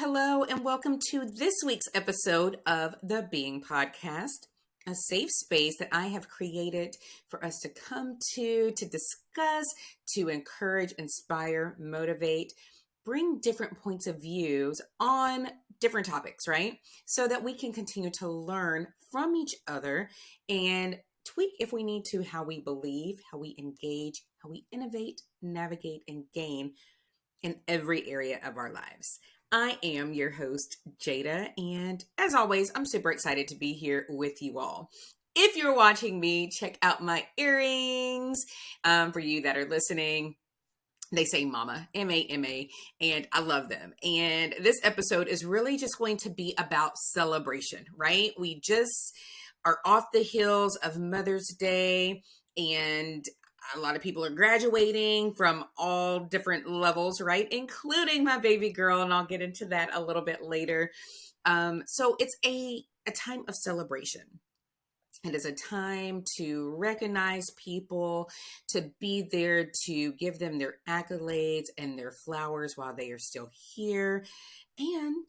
hello, and welcome to this week's episode of the Being Podcast, a safe space that I have created for us to come to discuss, to encourage, inspire, motivate, bring different points of views on different topics, right? So that we can continue to learn from each other and tweak if we need to how we believe, how we engage, how we innovate, navigate, and gain in every area of our lives. I am your host, Jada, and as always, I'm super excited to be here with you all. If you're watching me, check out my earrings. For you that are listening, they say mama, M-A-M-A, and I love them. And this episode is really just going to be about celebration, right? We just are off the heels of Mother's Day, and a lot of people are graduating from all different levels, right? Including my baby girl, and I'll get into that a little bit later. So it's a time of celebration. It is a time to recognize people, to be there, to give them their accolades and their flowers while they are still here. And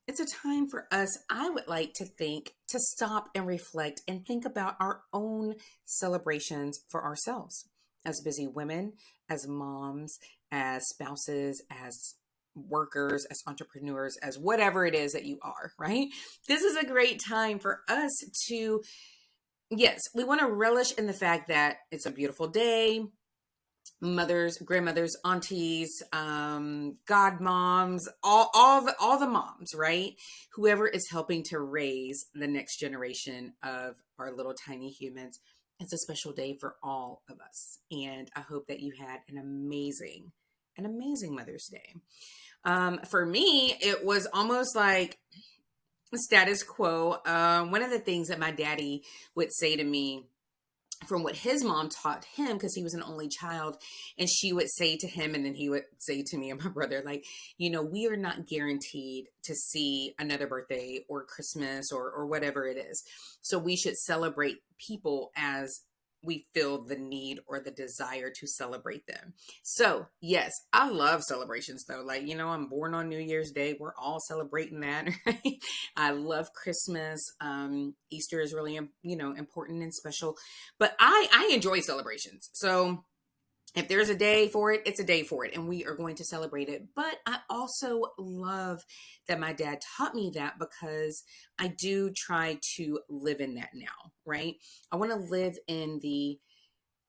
it's a time for us, I would like to think, to stop and reflect and think about our own celebrations for ourselves as busy women, as moms, as spouses, as workers, as entrepreneurs, as whatever it is that you are, right? This is a great time for us to, yes, we want to relish in the fact that it's a beautiful day. Mothers, grandmothers, aunties, godmoms, all the moms, right? Whoever is helping to raise the next generation of our little tiny humans. It's a special day for all of us. And I hope that you had an amazing Mother's Day. For me, it was almost like status quo. One of the things that my daddy would say to me from what his mom taught him, because he was an only child, and she would say to him, and then he would say to me and my brother, like, we are not guaranteed to see another birthday or Christmas or whatever it is. So we should celebrate people as we feel the need or the desire to celebrate them. So yes, I love celebrations though. Like, I'm born on New Year's Day. We're all celebrating that, right? I love Christmas. Easter is really, important and special, but I enjoy celebrations. So if there's a day for it, it's a day for it, and we are going to celebrate it. But I also love that my dad taught me that, because I do try to live in that now, right? I want to live in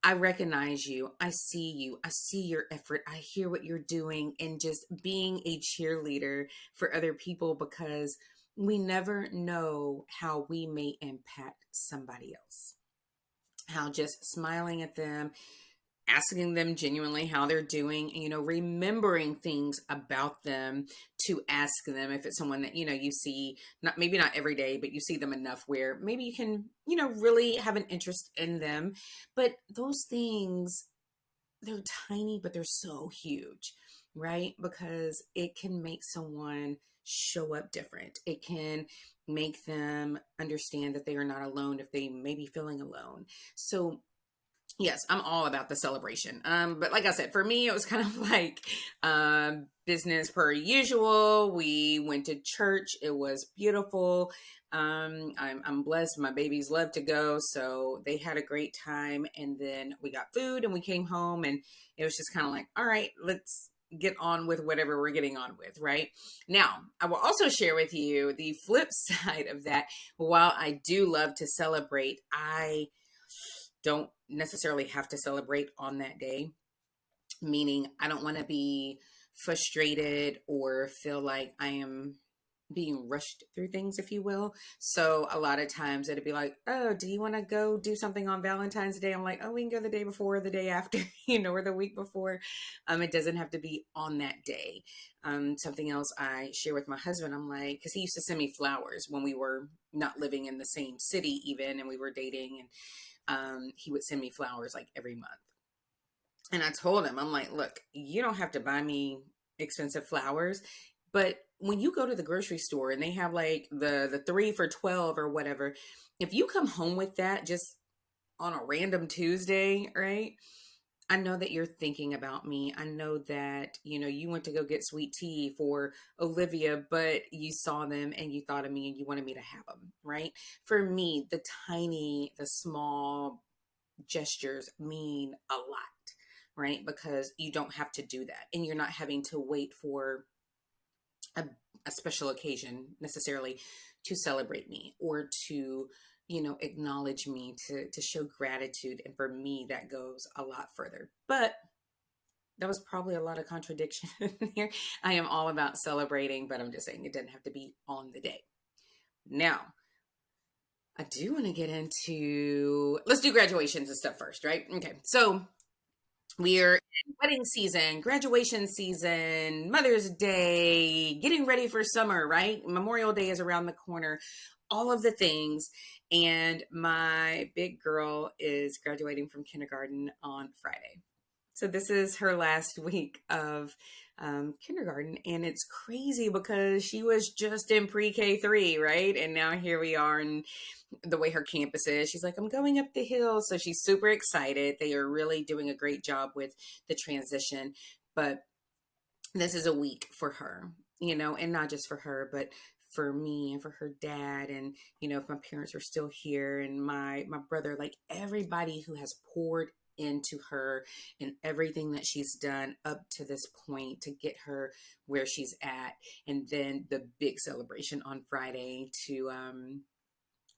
I recognize you, I see your effort, I hear what you're doing, and just being a cheerleader for other people, because we never know how we may impact somebody else. How just smiling at them, asking them genuinely how they're doing, remembering things about them, to ask them if it's someone that, you see, maybe not every day, but you see them enough where maybe you can, really have an interest in them. But those things, they're tiny, but they're so huge, right? Because it can make someone show up different. It can make them understand that they are not alone if they may be feeling alone. So yes, I'm all about the celebration. But like I said, for me, it was kind of like business per usual. We went to church. It was beautiful. I'm blessed. My babies love to go, so they had a great time. And then we got food and we came home, and it was just kind of like, all right, let's get on with whatever we're getting on with, right? Now, I will also share with you the flip side of that. While I do love to celebrate, I don't necessarily have to celebrate on that day, meaning I don't want to be frustrated or feel like I am being rushed through things, if you will. So a lot of times it'd be like, oh, do you want to go do something on Valentine's Day? I'm like, oh, we can go the day before or the day after, or the week before. It doesn't have to be on that day. Something else I share with my husband, I'm like, because he used to send me flowers when we were not living in the same city even, and we were dating, and he would send me flowers like every month. And I told him, I'm like, look, you don't have to buy me expensive flowers, but when you go to the grocery store and they have like the 3 for $12 or whatever, if you come home with that just on a random Tuesday, right? I know that you're thinking about me. I know that, you went to go get sweet tea for Olivia, but you saw them and you thought of me and you wanted me to have them, right? For me, the small gestures mean a lot, right? Because you don't have to do that and you're not having to wait for a, a special occasion necessarily to celebrate me or to acknowledge me, to show gratitude. And for me that goes a lot further. But that was probably a lot of contradiction here. I am all about celebrating, but I'm just saying it doesn't have to be on the day. Now, I do want to get into, let's do graduations and stuff first, right? Okay. So we're in wedding season, graduation season, Mother's Day, getting ready for summer, right? Memorial Day is around the corner, all of the things. And my big girl is graduating from kindergarten on Friday. So this is her last week of kindergarten, and it's crazy because she was just in pre-K 3, right? And now here we are, and the way her campus is, she's like, I'm going up the hill. So she's super excited. They are really doing a great job with the transition. But this is a week for her, and not just for her, but for me and for her dad. And, if my parents were still here and my brother, like everybody who has poured into her and everything that she's done up to this point to get her where she's at. And then the big celebration on Friday to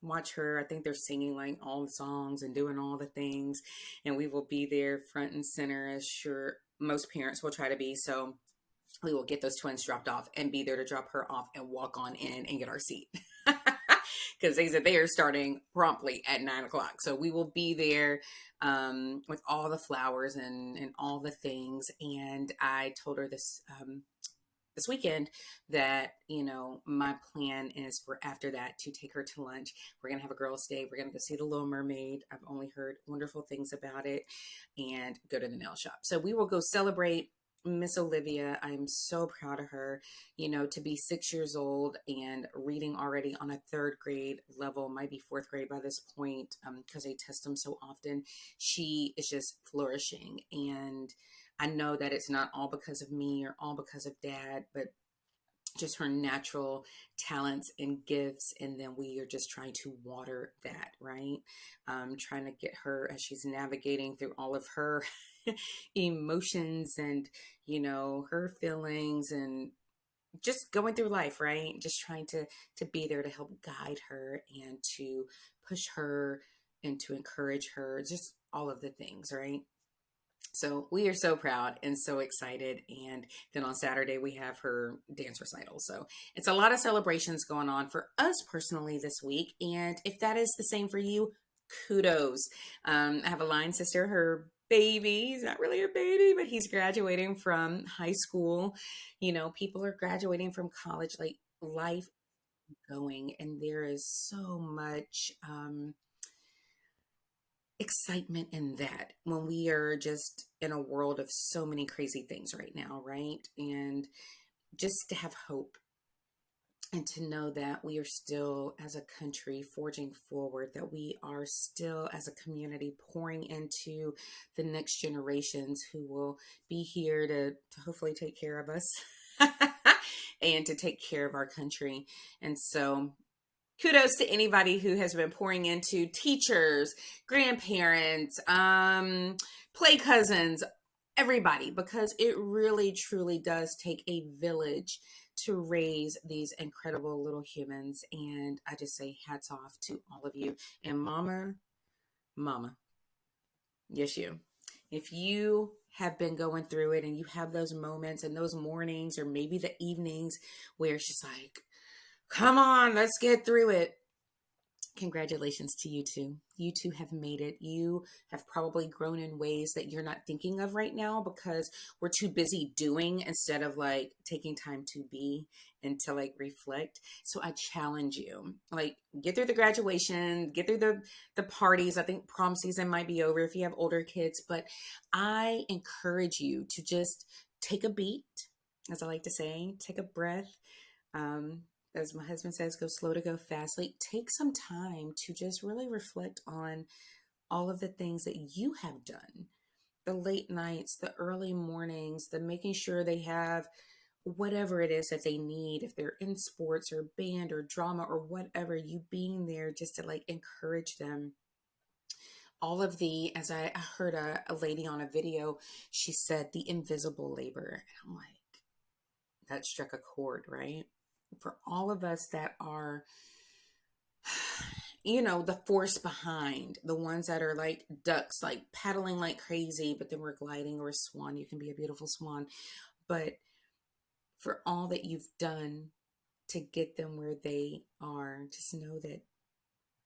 watch her. I think they're singing like all the songs and doing all the things, and we will be there front and center, as sure most parents will try to be. So we will get those twins dropped off and be there to drop her off and walk on in and get our seat. Because they said they are starting promptly at 9 o'clock. So we will be there with all the flowers and all the things. And I told her this weekend that my plan is for after that to take her to lunch. We're gonna have a girls' day. We're gonna go see the Little Mermaid. I've only heard wonderful things about it, and go to the nail shop. So we will go celebrate Miss Olivia. I'm so proud of her, to be 6 years old and reading already on a third grade level, might be fourth grade by this point, because they test them so often. She is just flourishing, and I know that it's not all because of me or all because of dad, but just her natural talents and gifts. And then we are just trying to water that, right? Trying to get her as she's navigating through all of her emotions and, her feelings and just going through life, right? Just trying to be there to help guide her and to push her and to encourage her, just all of the things, right? So we are so proud and so excited. And then on Saturday, we have her dance recital. So it's a lot of celebrations going on for us personally this week. And if that is the same for you, kudos. I have a line sister, her baby, he's not really a baby, but he's graduating from high school. People are graduating from college, like life going. And there is so much. Excitement in that when we are just in a world of so many crazy things right now, right? And just to have hope and to know that we are still, as a country, forging forward, that we are still, as a community, pouring into the next generations who will be here to hopefully take care of us and to take care of our country. And so kudos to anybody who has been pouring into teachers, grandparents, play cousins, everybody, because it really truly does take a village to raise these incredible little humans. And I just say hats off to all of you. And mama, yes, you. If you have been going through it and you have those moments and those mornings or maybe the evenings where it's just like, come on, let's get through it. Congratulations to you two. You two have made it. You have probably grown in ways that you're not thinking of right now because we're too busy doing instead of like taking time to be and to like reflect. So I challenge you, like get through the graduation, get through the parties. I think prom season might be over if you have older kids, but I encourage you to just take a beat, as I like to say, take a breath. Um, as my husband says, go slow to go fast. Like, take some time to just really reflect on all of the things that you have done the late nights, the early mornings, the making sure they have whatever it is that they need, if they're in sports or band or drama or whatever, you being there just to like encourage them. All of the, as I heard a lady on a video, she said the invisible labor. And I'm like, that struck a chord, right? For all of us that are, the force behind, the ones that are like ducks, like paddling like crazy, but then we're gliding, or a swan. You can be a beautiful swan. But for all that you've done to get them where they are, just know that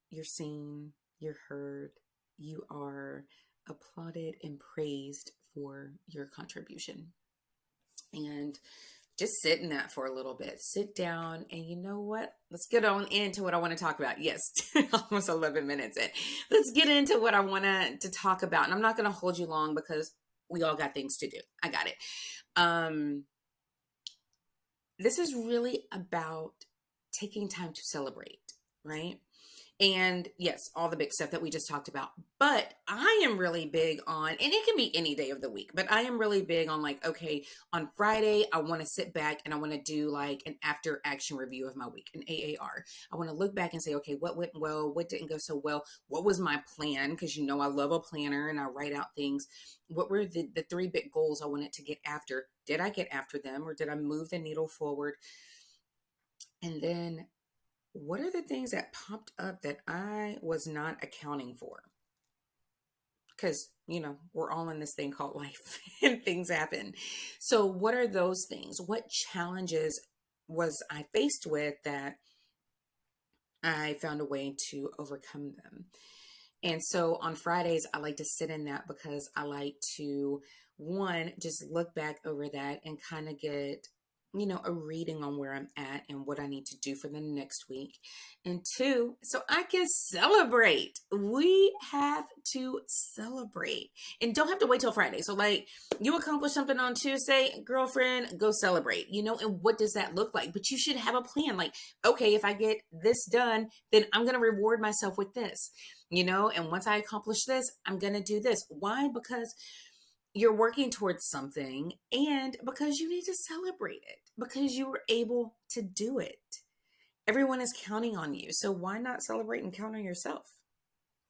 you're seen, you're heard, you are applauded and praised for your contribution. And just sit in that for a little bit. Sit down, and you know what? Let's get on into what I want to talk about. Yes, almost 11 minutes in. Let's get into what I want to talk about. And I'm not going to hold you long because we all got things to do. I got it. This is really about taking time to celebrate, right? And yes, all the big stuff that we just talked about. But I am really big on, and it can be any day of the week, but I am really big on like, okay, on Friday, I want to sit back and I want to do like an after action review of my week, an AAR. I want to look back and say, okay, what went well? What didn't go so well? What was my plan? Because I love a planner and I write out things. What were the three big goals I wanted to get after? Did I get after them, or did I move the needle forward? And then what are the things that popped up that I was not accounting for? Because, we're all in this thing called life and things happen. So, what are those things? What challenges was I faced with that I found a way to overcome them? And so on Fridays, I like to sit in that because I like to, one, just look back over that and kind of get, a reading on where I'm at and what I need to do for the next week. And two, so I can celebrate. We have to celebrate and don't have to wait till Friday. So, like, you accomplish something on Tuesday, girlfriend, go celebrate, and what does that look like? But you should have a plan. Like, okay, if I get this done, then I'm going to reward myself with this. And once I accomplish this, I'm going to do this. Why? Because you're working towards something, and because you need to celebrate it, because you were able to do it. Everyone is counting on you. So why not celebrate and count on yourself?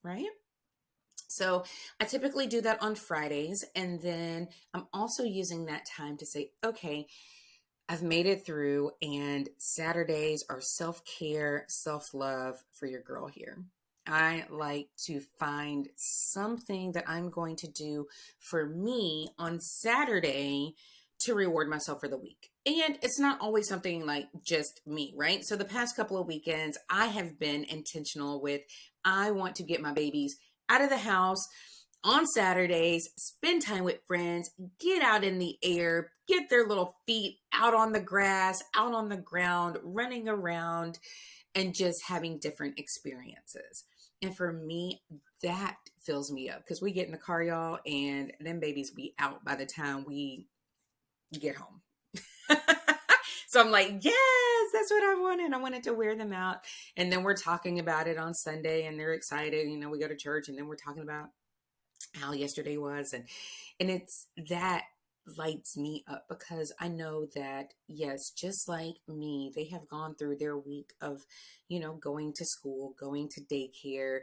Right? So I typically do that on Fridays. And then I'm also using that time to say, okay, I've made it through, and Saturdays are self-care, self-love for your girl here. I like to find something that I'm going to do for me on Saturday to reward myself for the week. And it's not always something like just me, right? So the past couple of weekends, I have been intentional with, I want to get my babies out of the house on Saturdays, spend time with friends, get out in the air, get their little feet out on the grass, out on the ground, running around, and just having different experiences. And for me, that fills me up because we get in the car, y'all, and them babies be out by the time we get home. So I'm like, yes, that's what I wanted. I wanted to wear them out. And then we're talking about it on Sunday, and they're excited. We go to church, and then we're talking about how yesterday was, and it's that lights me up because I know that, yes, just like me, they have gone through their week of going to school, going to daycare,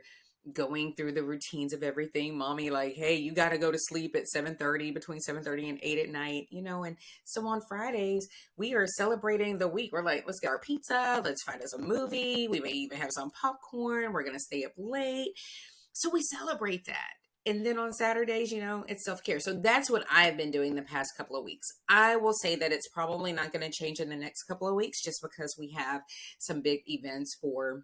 going through the routines of everything. Mommy, like, hey, you got to go to sleep at 7:30, between 7:30 and 8 at night, and so on Fridays we are celebrating the week. We're like, let's get our pizza, let's find us a movie, we may even have some popcorn, we're gonna stay up late. So we celebrate that. And then on Saturdays, it's self-care. So that's what I've been doing the past couple of weeks. I will say that it's probably not going to change in the next couple of weeks just because we have some big events for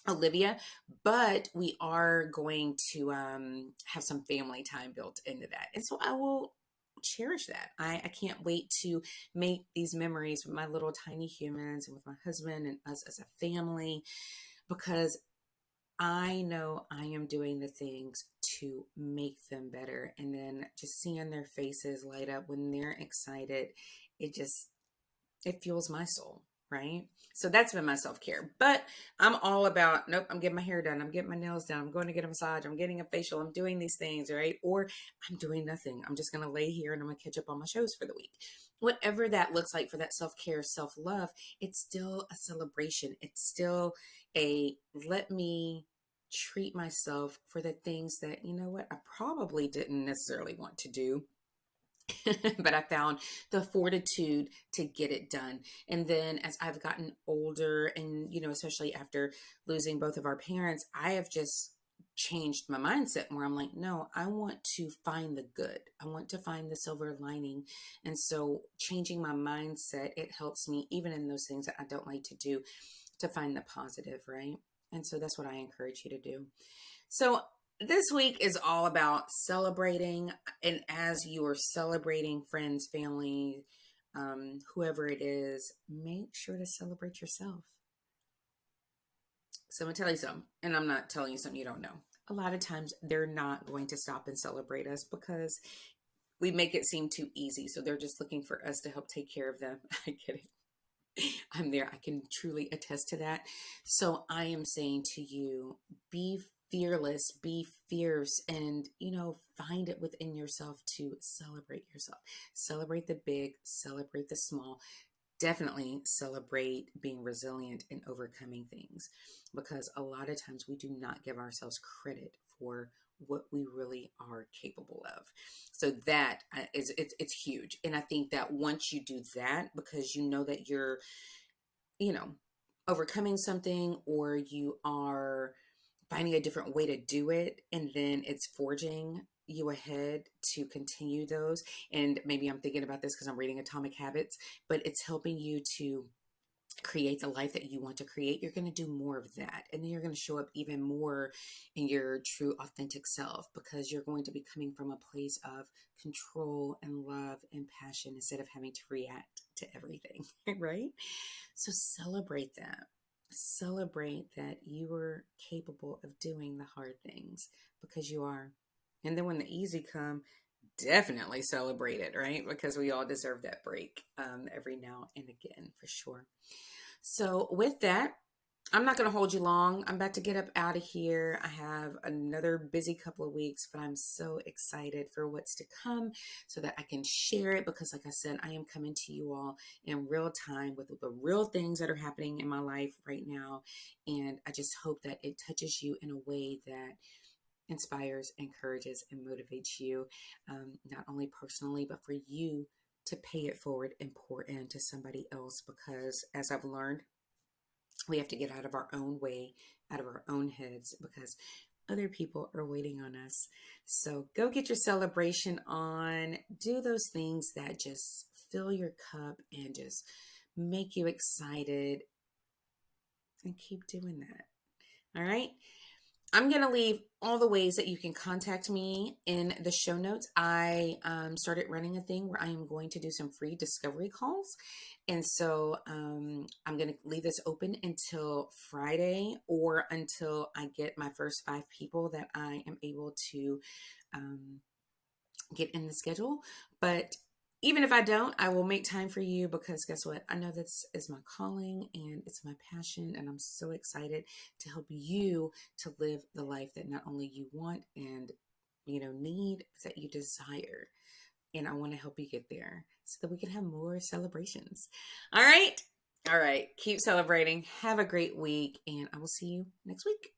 Olivia, but we are going to have some family time built into that. And so I will cherish that. I can't wait to make these memories with my little tiny humans and with my husband and us as a family, because I know I am doing the things to make them better. And then just seeing their faces light up when they're excited, it fuels my soul, right? So that's been my self-care. But I'm all about, nope, I'm getting my hair done. I'm getting my nails done. I'm going to get a massage. I'm getting a facial. I'm doing these things, right? Or I'm doing nothing. I'm just going to lay here and I'm going to catch up on my shows for the week. Whatever that looks like for that self-care, self-love, it's still a celebration. It's still a let me treat myself for the things that, you know what, I probably didn't necessarily want to do, but I found the fortitude to get it done. And then as I've gotten older, and, especially after losing both of our parents, I have just changed my mindset where I'm like, no, I want to find the good. I want to find the silver lining. And so changing my mindset, it helps me even in those things that I don't like to do to find the positive, right? And so that's what I encourage you to do. So this week is all about celebrating. And as you are celebrating friends, family, whoever it is, make sure to celebrate yourself. So I'm going to tell you something, and I'm not telling you something you don't know. A lot of times they're not going to stop and celebrate us because we make it seem too easy. So they're just looking for us to help take care of them. I get it. I'm there. I can truly attest to that. So I am saying to you, be fearless, be fierce, and, find it within yourself to celebrate yourself. Celebrate the big, celebrate the small. Definitely celebrate being resilient and overcoming things, because a lot of times we do not give ourselves credit for what we really are capable of. So that it's huge. And I think that once you do that, because you know that you're, you know, overcoming something, or you are finding a different way to do it, and then it's forging you ahead to continue those. And maybe I'm thinking about this because I'm reading Atomic Habits, but it's helping you to create the life that you want to create. You're going to do more of that, and then you're going to show up even more in your true authentic self, because you're going to be coming from a place of control and love and passion instead of having to react to everything. Right? So celebrate that. Celebrate that you are capable of doing the hard things, because you are. And then when the easy come, definitely celebrate it, right? Because we all deserve that break, every now and again, for sure. So with that, I'm not going to hold you long. I'm about to get up out of here. I have another busy couple of weeks, but I'm so excited for what's to come so that I can share it, because like I said, I am coming to you all in real time with the real things that are happening in my life right now. And I just hope that it touches you in a way that inspires, encourages, and motivates you, not only personally, but for you to pay it forward and pour into somebody else. Because as I've learned, we have to get out of our own way, out of our own heads, because other people are waiting on us. So go get your celebration on. Do those things that just fill your cup and just make you excited, and keep doing that. All right. I'm going to leave all the ways that you can contact me in the show notes. I started running a thing where I am going to do some free discovery calls. And so I'm going to leave this open until Friday, or until I get my first 5 people that I am able to um, get in the schedule. But even if I don't, I will make time for you, because guess what? I know this is my calling and it's my passion, and I'm so excited to help you to live the life that not only you want and need, but that you desire. And I want to help you get there so that we can have more celebrations. All right. All right. Keep celebrating. Have a great week, and I will see you next week.